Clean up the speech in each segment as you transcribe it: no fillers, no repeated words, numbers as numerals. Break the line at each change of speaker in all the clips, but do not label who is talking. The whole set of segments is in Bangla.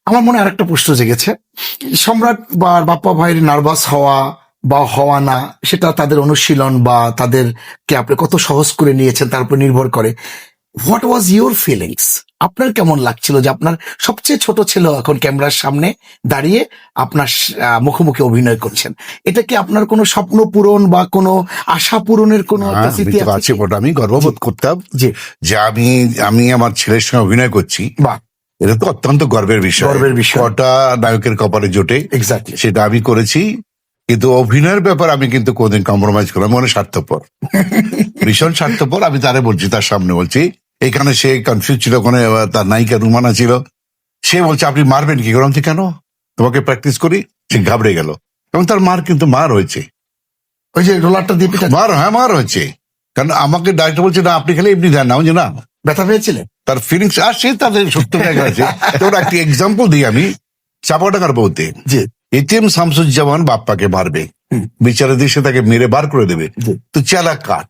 আমার মনে আরেকটা প্রশ্ন জেগেছে, সম্রাট বা বাপ্পা ভাইয়ের নার্ভাস হওয়া বা হওয়া না, সেটা তাদের অনুশীলন বা তাদেরকে আপনি কত সহজ করে নিয়েছেন তার উপর নির্ভর করে। What was your feelings? আপনার কেমন লাগছিল যে আপনার সবচেয়ে ছোট ছেলে এখন ক্যামেরার সামনে দাঁড়িয়ে আপনার মুখোমুখি অভিনয় করছেন? এটা কি আপনার কোনো স্বপ্ন পূরণ বা কোনো আশা পূরণের কোনো স্মৃতি আছে?
আমি গর্ববোধ করতাম
জি,
যে আমি আমার ছেলের সঙ্গে অভিনয় করছি।
বাহ,
এটা তো অত্যন্ত গর্বের বিষয়। কটা নায়কের কপালে জোটে,
এক্স্যাক্টলি
সেটা আমি করেছি। কিন্তু অভিনয়ের ব্যাপার আমি কিন্তু কোনদিন কম্প্রোমাইজ করলাম, মনে স্বার্থপর, ভীষণ স্বার্থপর। আমি তারে বলছি, তার সামনে বলছি, এখানে সে কনফিউজ ছিল, ওখানে তার নায়িকা রুমানা ছিল। সে বলছে আপনি মারবেন কি? করলাম কেন, তোমাকে প্র্যাকটিস করি। সে ঘাবড়ে গেল এবং তার মার কিন্তু মার হয়েছে,
ওই যে রোলারটা দিয়ে পিটা
মার হয়েছে। কারণ আমাকে ডাইরেক্টর বলছে না আপনি খালি এমনি দেন না, যে না
ব্যথা পেয়েছিলেন।
তার ফিলিংস আসছে, তাদের সত্য জায়গা আছে। তোর একটা এক্সাম্পল দিই আমি, চাপাডাঙ্গার বউতে
জি,
এটিএম শামসুজ্জামান বাপ্পাকে মারবে, বিচারে দেশে তাকে মেরে বার করে দেবে। তো চেলা কাট,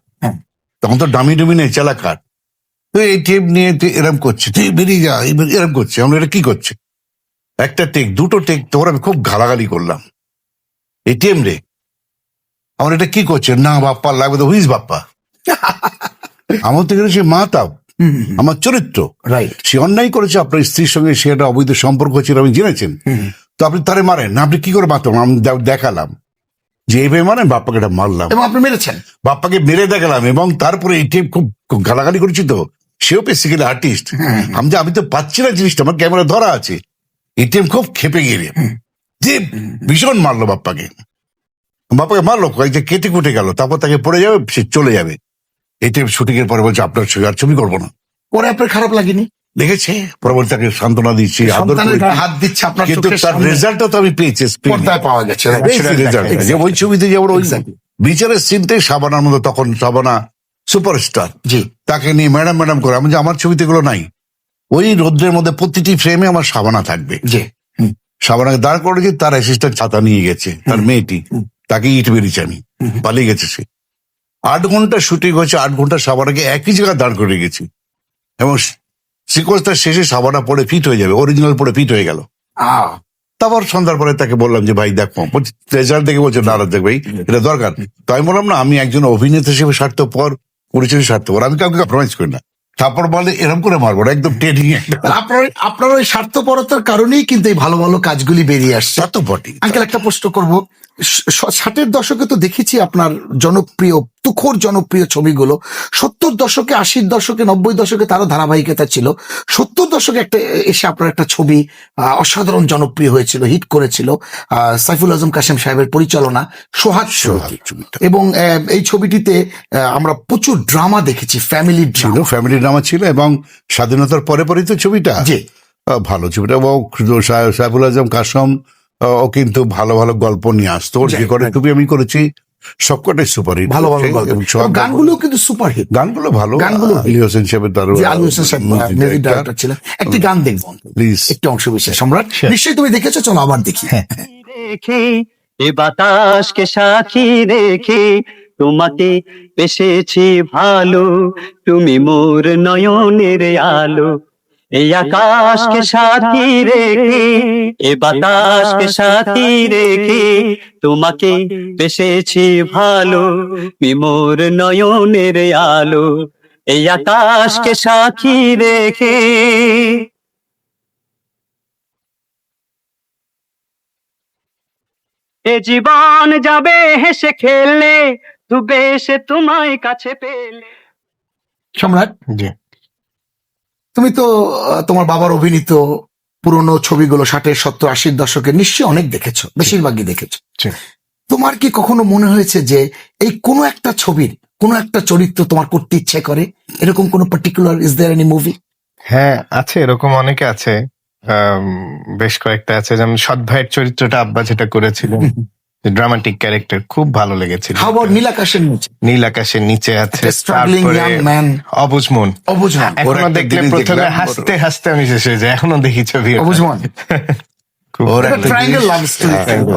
তখন তো ডামি ডুমি নেই, চেলা কাট। তো এটিএম নিয়ে তুই এরম করছে, তুই বেরিয়ে যা, এরম করছে। আমরা এটা কি করছে? একটা টেক, দুটো টেক, তোর আমি খুব গালাগালি করলাম, এটিএম রে আমার এটা কি করছে? না বাপ্পা লাগবে তো, হুইজ বাপ্পা? আমার তো সে মা তাও আমার চরিত্র,
রাইট।
সে অন্যায় করেছে আপনার স্ত্রীর সঙ্গে, সে একটা অবৈধ সম্পর্ক ছিল, আপনি জেনেছেন। তো আপনি তারে মারেন না, আপনি কি করে মারতেন? আমি দেখালাম যে এইভাবে মারেন, বাপ্পাকে এটা মারলাম,
এবং আপনি মেরেছেন,
বাপ্পাকে মেরে দেখালাম। এবং তারপরে এটিএম খুব গালাগালি করেছি, তো সেও বেসিক্যালি আর্টিস্ট। আমি তো পাচ্ছি না জিনিসটা, আমার ক্যামেরা ধরা আছে। এটিএম খুব খেপে গেলে যে ভীষণ মারলো বাপ্পাকে মারলো, যে কেটে কুটে গেল। তারপর তাকে পড়ে যাবে, সে চলে যাবে। এটিএম শুটিং এর পরে বলছে আপনার সঙ্গে আর ছবি করবো না।
পরে আপনার খারাপ লাগেনি?
দেখেছে, পরবর্তী তাকে সান্ত্বনা দিচ্ছি,
হাত দিচ্ছে আপনার,
কিন্তু তার রেজাল্টটা তো আমি পেয়েছি,
পর্দায় পাওয়া গেছে
রেজাল্ট। যে ওই ছবিতে যেমন ওই বিচারের সিনটাই সাবানার মতো, তখন সাবানা সুপারস্টার,
জি,
তাকে নিয়ে ম্যাডাম ম্যাডাম করে। আমি যে আমার ছবিতে এগুলো নাই, ওই রোদ্রের মধ্যে প্রতিটি ফ্রেমে আমার সাবানা থাকবে।
জি,
সাবানাকে দাঁড় করেছি, তার অ্যাসিস্ট্যান্ট ছাতা নিয়ে গেছে, তার মেয়েটি, তাকে ইট বেরিয়েছে, আমি পালিয়ে গেছে সে। 8 ঘন্টা শুটিং হয়েছে, 8 ঘন্টা সাবানাকে একই জায়গায় দাঁড় করে গেছি। এবং সিকোয়েন্সটার শেষে সাবানা পড়ে ফিট হয়ে যাবে, অরিজিনাল পড়ে ফিট হয়ে গেল। তারপর সন্ধ্যার পরে তাকে বললাম যে ভাই দেখো, রেজাল্ট দেখে বলছে না দেখ ভাই, এটা দরকার। তো আমি বললাম না, আমি একজন অভিনেতা হিসেবে স্বার্থপর, পরিচয় স্বার্থপর, আমি কাউকে কম্প্রোমাইজ করি না। তারপর বলে এরকম করে মারবো না, একদম ট্রেনিং।
আপনার ওই স্বার্থপরতার কারণেই কিন্তু এই ভালো ভালো কাজগুলি বেরিয়ে আসছে। আঙ্কেল, একটা প্রশ্ন করব, 60-এর দশকে তো দেখেছি আপনার জনপ্রিয়, তুখোর জনপ্রিয় ছবিগুলো। 70 দশকে, 80-র দশকে, 90 দশকে তারও ধারাবাহিকতা ছিল। 70 দশকে একটা এসে আপনার একটা ছবি অসাধারণ জনপ্রিয় হয়েছিল, হিট করেছিল, সাইফুল আজম কাশেম সাহেবের পরিচালনা, সোহাগ। এবং এই ছবিটিতে আমরা প্রচুর ড্রামা দেখেছি, ফ্যামিলি
ড্রামা ছিল। এবং স্বাধীনতার পরে পরেই তো ছবিটা, ভালো ছবিটা। সাইফুল আজম কাশেম ও কিন্তু ভালো ভালো গল্প নিয়ে আসতো। যে করে ছবি আমি করেছি সবকটাই সুপারহিট,
ভালো ভালো গানগুলো কিন্তু সুপারহিট,
গানগুলো ভালো। আলী হোসেন সাহেবের
ডাইরেক্টর ছিলেন। একটি গান দেখবো
প্লিজ,
একটি অংশ বিশেষ। সম্রাট, নিশ্চয়ই তুমি দেখেছো, চলো আবার দেখি।
রেখে এ বাতাসকে সাথী রেখে তোমাকে পেশেছি ভালো, তুমি মোর নয়নের আলো। এই আকাশকে সাথী রেখে, এ বাতাসকে সাথী রেখে তোমাকে পেশেছি ভালো, তুমি মোর নয়নের আলো। এই আকাশকে সাথী রেখে। এ জীবন যাবে হেসে খেললে, ডুবে এসে তোমায় কাছে পেলে।
সম্রাট, তুমি তো তোমার বাবার অভিনীত পুরনো ছবিগুলো 60-এর, 70, 80-র দশকে নিশ্চয়ই অনেক দেখেছো, বেশিরভাগই দেখেছো। তোমার কি কখনো মনে হয়েছে যে এই কোনো একটা ছবির কোনো একটা চরিত্র তোমার করতে ইচ্ছে করে? এরকম কোনো particular, is there any movie?
হ্যাঁ আছে, এরকম অনেকে আছে, বেশ কয়েকটা আছে। যেমন সৎ ভাইয়ের চরিত্রটা আব্বা যেটা করেছিলেন, ড্রামাটিক ক্যারেক্টার, খুব ভালো লেগেছিল।
নীল আকাশের নিচে?
নীল আকাশের নিচে আছে।
তারপরে
অবুঝ মন, এখনো দেখলে প্রথমে হাসতে হাসতে আমি শেষ হয়ে যায়, এখনো দেখি ছবি
অবুঝ মন।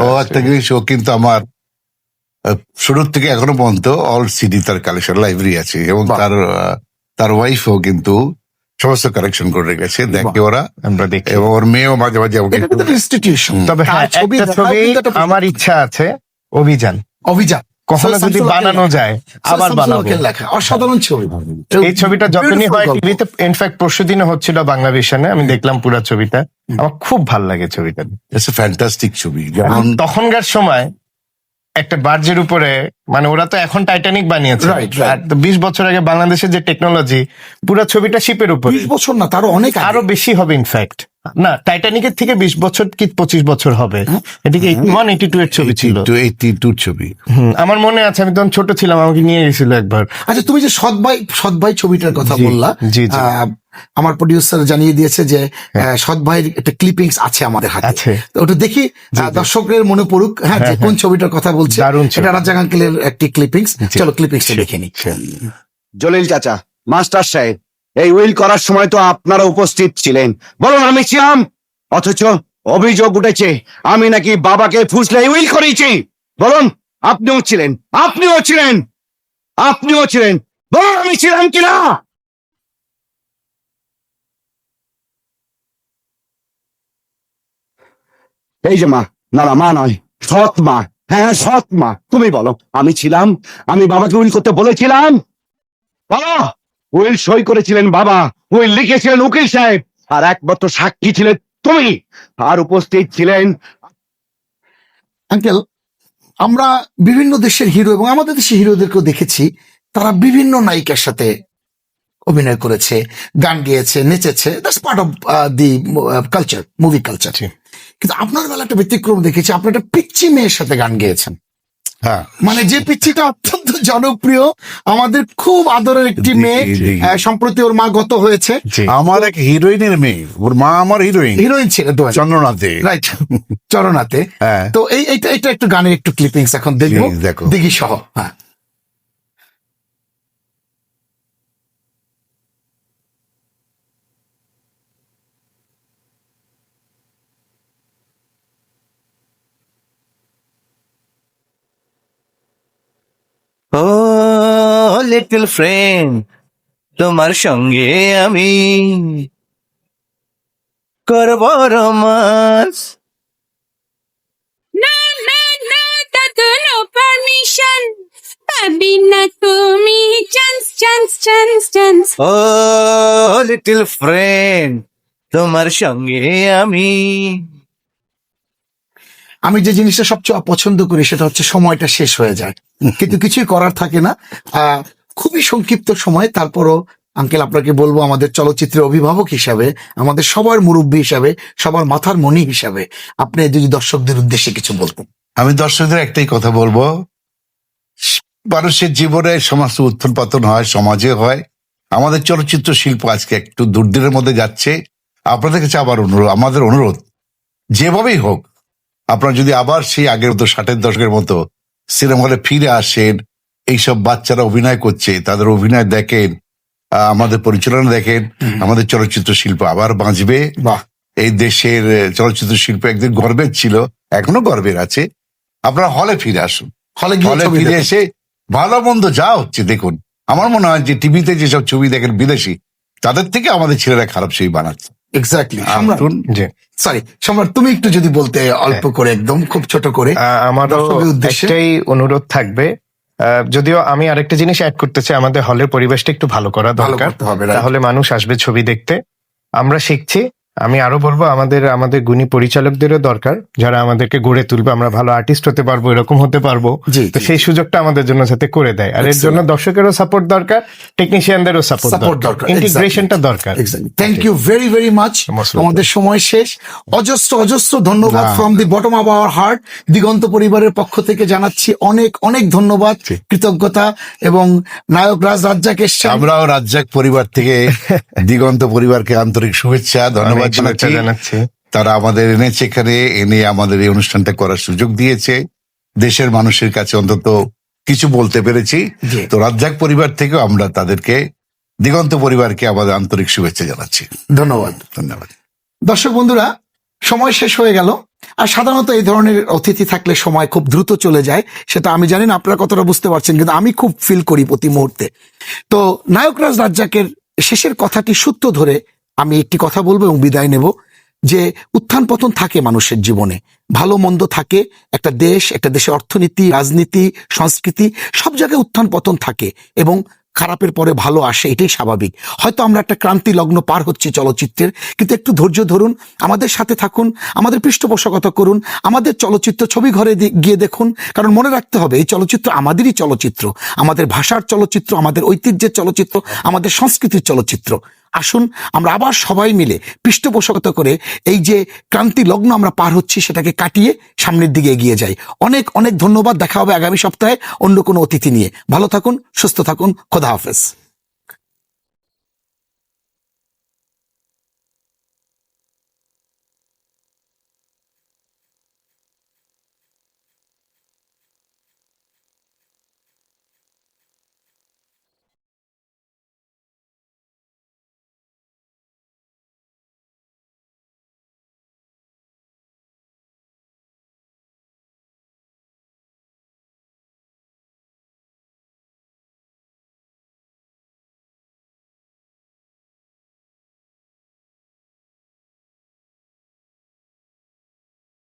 ও একটা জিনিস, ও কিন্তু আমার শুরুর থেকে এখনো পর্যন্ত অল সিডি তার কালেকশন লাইব্রেরি আছে। এবং তার ওয়াইফও কিন্তু সমস্ত কারেকশন করে রেখেছে, দেখে ওরা।
আমরা দেখি।
এবং ওর মেয়েও মাঝে মাঝে আমাকে
এটা কিন্তু ইনস্টিটিউশন।
তবে হ্যাঁ, একটা ছবি আমার ইচ্ছা আছে, অভিযান।
অভিযান
কখনো যদি বানানো যায় আবার বানাবো।
লেখা অসাধারণ ছবি।
এই ছবিটা যখনই হয়
Beautiful গল্প।
টিভিতে, ইনফ্যাক্ট পরশুদিনে হচ্ছিল বাংলা ভিশনে, আমি দেখলাম পুরো ছবিটা, আমার খুব ভাল লাগে ছবিটা।
ইটস এ ফ্যান্টাস্টিক ছবি। যেমন
তখনকার সময় একটা বার্জের উপরে, মানে ওরা তো এখন টাইটানিক বানিয়েছে,
Right, right.
আর 20 বছর আগে বাংলাদেশের যে টেকনোলজি, পুরো ছবিটা শিপের উপরে।
20 বছর না, তারও অনেক আগে।
আরো বেশি হবে ইনফ্যাক্ট, না টাইটানিকের থেকে 20 বছর কি 25 বছর হবে। এদিকে 81-82 এর ছবি ছিল।
82 ছবি।
আমার মনে আছে, আমি তখন ছোট ছিলাম, আমাকে নিয়ে গেছিল একবার।
আচ্ছা, তুমি যে সৎ ভাই ছবিটার কথা
জি,
বললা,
জি, জি।
আমার প্রডিউসার জানিয়ে দিয়েছে যে সৎ ভাইয়ের একটা ক্লিপিংস আছে আমাদের হাতে।
আছে।
তো ওটা দেখি দর্শকদের মনে পড়ুক, হ্যাঁ, যে কোন ছবিটার কথা বলছে।
দারুণ ছবি।
এটা রাজ্জাক আঙ্কেলের একটি ক্লিপিংস।
জি।
চলো ক্লিপিংসটা দেখে নি।
জলিল চাচা, মাস্টার সাহেব, এই উইল করার সময় তো আপনারা উপস্থিত ছিলেন, বলুন আমি ছিলাম, অথচ অভিযোগ উঠেছে আমি নাকি বাবাকে ফুসলে উইল করেছি। বলুন, আপনিও ছিলেন, আপনিও ছিলেন, আপনিও ছিলেন, বলুন আমি ছিলাম কিনা? এই যে মা, না না মা নয়, সৎ মা, হ্যাঁ সৎ মা, তুমি বলো আমি ছিলাম, আমি বাবাকে উইল করতে বলেছিলাম? বলো। উইল সই করেছিলেন বাবা, উইল লিখেছিলেন উকিল সাহেব, আর একমাত্র সাক্ষী ছিলেন তুমি, আর উপস্থিত ছিলেন।
আঙ্কেল, আমরা বিভিন্ন দেশের হিরো এবং আমাদের দেশের হিরোদেরকেও দেখেছি, তারা বিভিন্ন নায়িকার সাথে অভিনয় করেছে, গান গেয়েছে, নেচেছে। That's part of the culture, movie culture. কিন্তু আপনার বেলা একটা ব্যতিক্রম দেখেছি, আপনি একটা পিচ্চি মেয়ের সাথে গান গেয়েছেন।
হ্যাঁ,
মানে যে পিচ্চিটা অত্যন্ত জনপ্রিয়, আমাদের খুব আদরের একটি
জি,
মেয়ে।
জি।
সম্প্রতি ওর মা গত হয়েছে।
জি।
আমার এক হিরোইনের মেয়ে, ওর মা আমার হিরোইন,
হিরোইন ছিলেন
চন্দ্রনাথে।
রাইট, চরণাতে।
হ্যাঁ।
তো এইটা একটু গানের একটু ক্লিপিংস এখন দেখবো,
জি, দেখো।
দিঘি সহ। হ্যাঁ,
ও লিটল ফ্রেন্ড, তোমার সঙ্গে আমি করব রোমান্স।
না না না, দাদু নো পারমিশন, পাবি না তুমি চান্স চান্স চান্স চান্স।
ও লিটল ফ্রেন্ড, তোমার সঙ্গে আমি।
আমি যে জিনিসটা সবচেয়ে অপছন্দ করি সেটা হচ্ছে সময়টা শেষ হয়ে যায়, কিন্তু কিছুই করার থাকে না। খুবই সংক্ষিপ্ত সময়, তারপরও আঙ্কেল আপনাকে বলবো, আমাদের চলচ্চিত্রের অভিভাবক হিসাবে, আমাদের সবার মুরব্বী হিসাবে, সবার মাথার মণি হিসাবে, আপনি যদি দর্শকদের উদ্দেশ্যে কিছু বলতেন।
আমি দর্শকদের একটাই কথা বলবো, মানুষের জীবনে সমস্ত উত্থান পতন হয়, সমাজে হয়। আমাদের চলচ্চিত্র শিল্প আজকে একটু দুর্দিনের মধ্যে যাচ্ছে। আপনাদের কাছে আবার আমাদের অনুরোধ, যেভাবেই হোক আপনারা যদি আবার সেই আগের মতো 60-এর দশকের মতো সিনেমা হলে ফিরে আসেন, এইসব বাচ্চারা অভিনয় করছে, তাদের অভিনয় দেখেন, আমাদের পরিচালনা দেখেন, আমাদের চলচ্চিত্র শিল্প আবার বাঁচবে।
বাহ,
এই দেশের চলচ্চিত্র শিল্প একদিন গর্বের ছিল, এখনো গর্বের আছে। আপনারা হলে ফিরে আসুন,
হলে গিয়ে
হলে
ছবি
ফিরে
দেখুন।
এসে ভালো মন্দ যা হচ্ছে দেখুন। আমার মনে হয় যে টিভিতে যেসব ছবি দেখেন বিদেশি, তাদের থেকে আমাদের ছেলেরা খারাপ ছবি বানাচ্ছে।
এক্স্যাক্টলি।
আসুন।
জি।
সরি সম্রাট, তুমি একটু যদি বলতে, অল্প করে, একদম খুব ছোট করে।
আমারও
দর্শকের উদ্দেশ্যে।
একটাই অনুরোধ থাকবে, যদিও আমি আরেকটা জিনিস অ্যাড করতে চাই, আমাদের হলের পরিবেশটা একটু ভালো করা
ভালো
দরকার,
করতে হবে, right?
তাহলে মানুষ আসবে ছবি দেখতে। আমরা শিখছি, আমি আরো বলবো আমাদের গুণী পরিচালকদেরও দরকার, যারা আমাদেরকে গড়ে তুলবে, আমরা ভালো আর্টিস্ট হতে পারবো, এরকম হতে পারবো।
জি,
তো
জি,
সেই সুযোগটা আমাদের জন্য যাতে করে দেয়, আর এর জন্য দর্শকেরও সাপোর্ট দরকার, টেকনিশিয়ানদেরও সাপোর্ট দরকার, ইন্টিগ্রেশনটা দরকার।
Thank you very very much.
Most welcome.
আমাদের সময় শেষ। অজস্র অজস্র ধন্যবাদ from the bottom of our heart. Diganta পরিবারের পক্ষ থেকে জানাচ্ছি অনেক অনেক ধন্যবাদ, কৃতজ্ঞতা। এবং নায়ক রাজ্জাক এসছেন।
আমরাও রাজ্জাক পরিবার থেকে দিগন্ত পরিবারকে আন্তরিক শুভেচ্ছা, ধন্যবাদ
অনেক শুভেচ্ছা জানাচ্ছি।
তারা আমাদের এনেছে এখানে, এনে আমাদের এই অনুষ্ঠানটা করার সুযোগ দিয়েছে। দেশের মানুষের কাছে অন্তত কিছু বলতে পেরেছি।
জি।
তো রাজ্জাক পরিবার থেকেও আমরা তাদেরকে, দিগন্ত পরিবারকে আমাদের আন্তরিক শুভেচ্ছা জানাচ্ছি।
ধন্যবাদ।
ধন্যবাদ।
দর্শক বন্ধুরা, সময় শেষ হয়ে গেল। আর সাধারণত এই ধরনের অতিথি থাকলে সময় খুব দ্রুত চলে যায়, সেটা আমি জানি না আপনারা কতটা বুঝতে পারছেন, কিন্তু আমি খুব ফিল করি প্রতি মুহূর্তে। তো নায়ক রাজ্জাকের শেষের কথাটি সূত্র ধরে আমি একটি কথা বলবো এবং বিদায় নেব, যে উত্থান পতন থাকে মানুষের জীবনে, ভালো মন্দ থাকে, একটা দেশের অর্থনীতি, রাজনীতি, সংস্কৃতি সব জায়গায় উত্থান পতন থাকে এবং খারাপের পরে ভালো আসে, এটাই স্বাভাবিক। হয়তো আমরা একটা ক্রান্তি লগ্ন পার হচ্ছি চলচ্চিত্রের, কিন্তু একটু ধৈর্য ধরুন, আমাদের সাথে থাকুন, আমাদের পৃষ্ঠপোষকতা করুন, আমাদের চলচ্চিত্র ছবি ঘরে গিয়ে দেখুন। কারণ মনে রাখতে হবে, এই চলচ্চিত্র আমাদেরই চলচ্চিত্র, আমাদের ভাষার চলচ্চিত্র, আমাদের ঐতিহ্যের চলচ্চিত্র, আমাদের সংস্কৃতির চলচ্চিত্র। আসুন আমরা আবার সবাই মিলে পৃষ্ঠপোষকতা করে এই যে ক্রান্তি লগ্ন আমরা পার হচ্ছি সেটাকে কাটিয়ে সামনের দিকে এগিয়ে যাই। অনেক অনেক ধন্যবাদ। দেখা হবে আগামী সপ্তাহে অন্য কোনো অতিথি নিয়ে। ভালো থাকুন, সুস্থ থাকুন, খোদা হাফেজ।